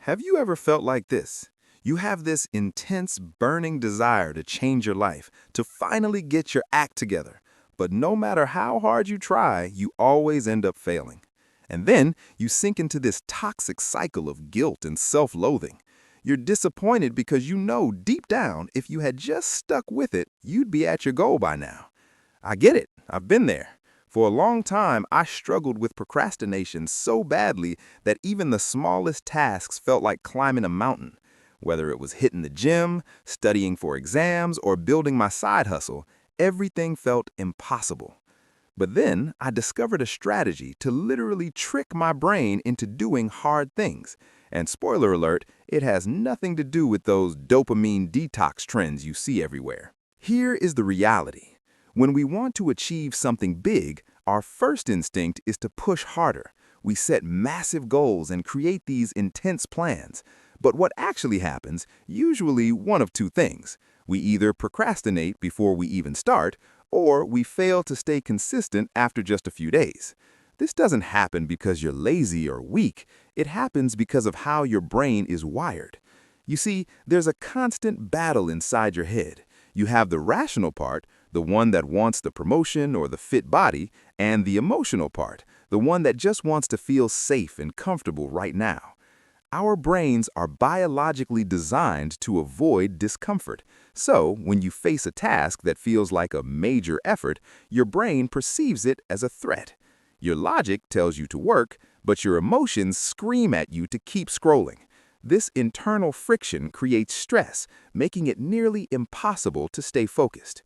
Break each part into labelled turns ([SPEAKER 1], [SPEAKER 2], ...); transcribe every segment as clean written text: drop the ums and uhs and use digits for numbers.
[SPEAKER 1] Have you ever felt like this? You have this intense, burning desire to change your life, to finally get your act together. But no matter how hard you try, you always end up failing. And then you sink into this toxic cycle of guilt and self-loathing. You're disappointed because you know deep down if you had just stuck with it, you'd be at your goal by now. I get it. I've been there. For a long time, I struggled with procrastination so badly that even the smallest tasks felt like climbing a mountain. Whether it was hitting the gym, studying for exams, or building my side hustle, everything felt impossible. But then I discovered a strategy to literally trick my brain into doing hard things. And spoiler alert, it has nothing to do with those dopamine detox trends you see everywhere. Here is the reality. When we want to achieve something big, our first instinct is to push harder. We set massive goals and create these intense plans. But what actually happens, usually one of two things. We either procrastinate before we even start, or we fail to stay consistent after just a few days. This doesn't happen because you're lazy or weak. It happens because of how your brain is wired. You see, there's a constant battle inside your head. You have the rational part, the one that wants the promotion or the fit body, and the emotional part, the one that just wants to feel safe and comfortable right now. Our brains are biologically designed to avoid discomfort. So, when you face a task that feels like a major effort, your brain perceives it as a threat. Your logic tells you to work, but your emotions scream at you to keep scrolling. This internal friction creates stress, making it nearly impossible to stay focused.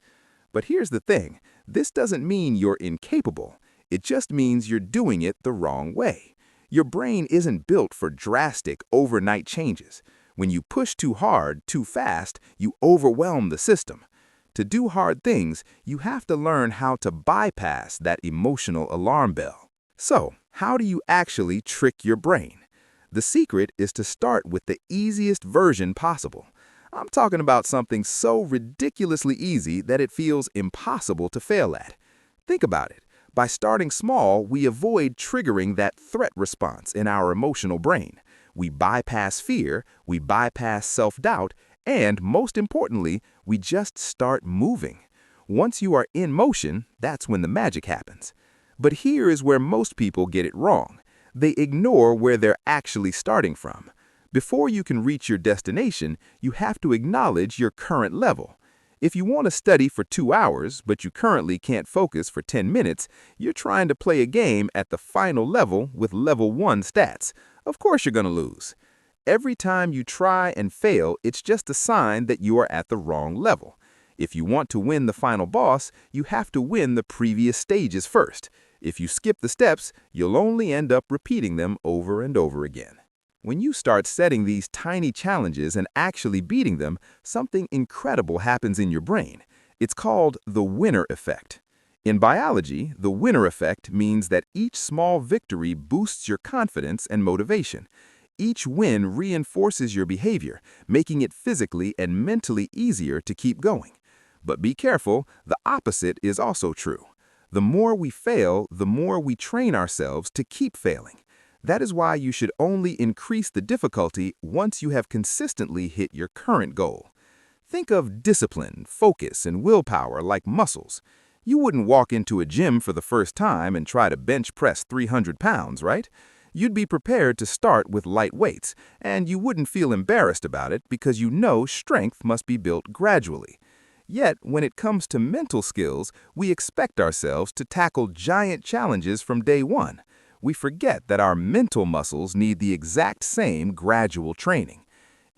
[SPEAKER 1] But here's the thing, this doesn't mean you're incapable. It just means you're doing it the wrong way. Your brain isn't built for drastic, overnight changes. When you push too hard, too fast, you overwhelm the system. To do hard things, you have to learn how to bypass that emotional alarm bell. So, how do you actually trick your brain? The secret is to start with the easiest version possible. I'm talking about something so ridiculously easy that it feels impossible to fail at. Think about it. By starting small, we avoid triggering that threat response in our emotional brain. We bypass fear, we bypass self-doubt, and most importantly, we just start moving. Once you are in motion, that's when the magic happens. But here is where most people get it wrong. They ignore where they're actually starting from. Before you can reach your destination, you have to acknowledge your current level. If you want to study for 2 hours, but you currently can't focus for 10 minutes, you're trying to play a game at the final level with level 1 stats. Of course you're going to lose. Every time you try and fail, it's just a sign that you are at the wrong level. If you want to win the final boss, you have to win the previous stages first. If you skip the steps, you'll only end up repeating them over and over again. When you start setting these tiny challenges and actually beating them, something incredible happens in your brain. It's called the winner effect. In biology, the winner effect means that each small victory boosts your confidence and motivation. Each win reinforces your behavior, making it physically and mentally easier to keep going. But be careful, the opposite is also true. The more we fail, the more we train ourselves to keep failing. That is why you should only increase the difficulty once you have consistently hit your current goal. Think of discipline, focus, and willpower like muscles. You wouldn't walk into a gym for the first time and try to bench press 300 pounds, right? You'd be prepared to start with light weights, and you wouldn't feel embarrassed about it because you know strength must be built gradually. Yet, when it comes to mental skills, we expect ourselves to tackle giant challenges from day one. We forget that our mental muscles need the exact same gradual training.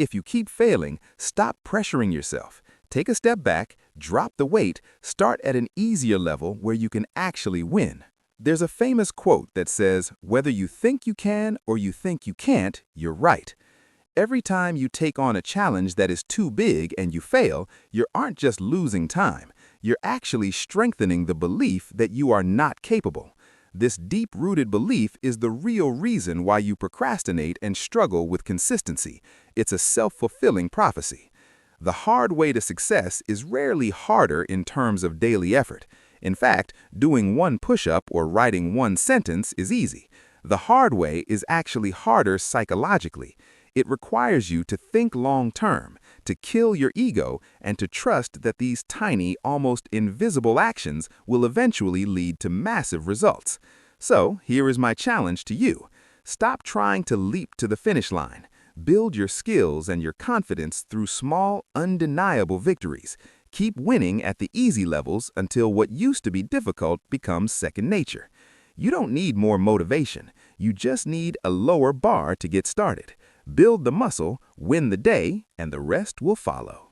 [SPEAKER 1] If you keep failing, stop pressuring yourself. Take a step back, drop the weight, start at an easier level where you can actually win. There's a famous quote that says, "Whether you think you can or you think you can't, you're right." Every time you take on a challenge that is too big and you fail, you aren't just losing time. You're actually strengthening the belief that you are not capable. This deep-rooted belief is the real reason why you procrastinate and struggle with consistency. It's a self-fulfilling prophecy. The hard way to success is rarely harder in terms of daily effort. In fact, doing one push-up or writing one sentence is easy. The hard way is actually harder psychologically. It requires you to think long-term, to kill your ego, and to trust that these tiny, almost invisible actions will eventually lead to massive results. So, here is my challenge to you. Stop trying to leap to the finish line. Build your skills and your confidence through small, undeniable victories. Keep winning at the easy levels until what used to be difficult becomes second nature. You don't need more motivation. You just need a lower bar to get started. Build the muscle, win the day, and the rest will follow.